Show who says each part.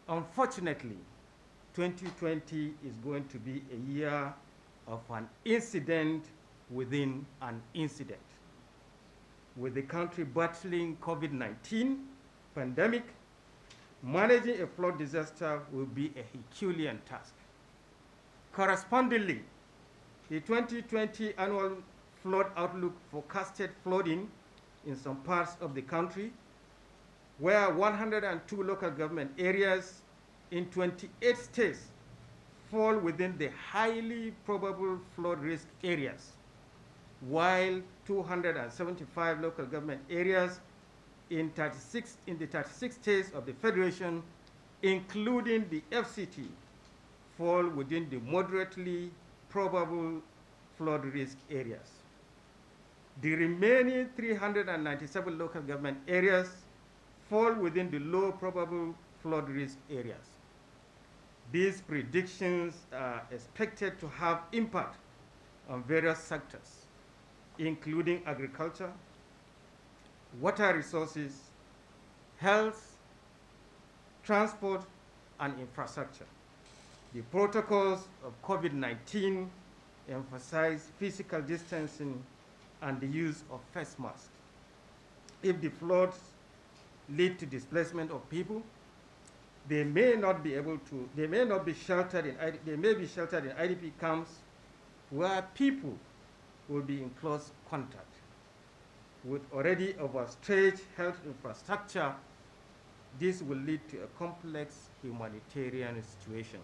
Speaker 1: Unfortunately, 2020 is going to be a year of an incident within an incident. With the country battling COVID-19 pandemic, managing a flood disaster will be a Herculean task. Correspondingly, the 2020 annual flood outlook forecasted flooding in some parts of the country, where 102 local government areas in 28 states fall within the highly probable flood risk areas, while 275 local government areas in the 36 states of the Federation, including the FCT, fall within the moderately probable flood risk areas. The remaining 397 local government areas fall within the low probable flood risk areas. These predictions are expected to have impact on various sectors, including agriculture, water resources, health, transport, and infrastructure. The protocols of COVID-19 emphasize physical distancing and the use of face masks. If the floods lead to displacement of people, they may be sheltered in IDP camps where people will be in close contact. With already overstretched health infrastructure, this will lead to a complex humanitarian situation.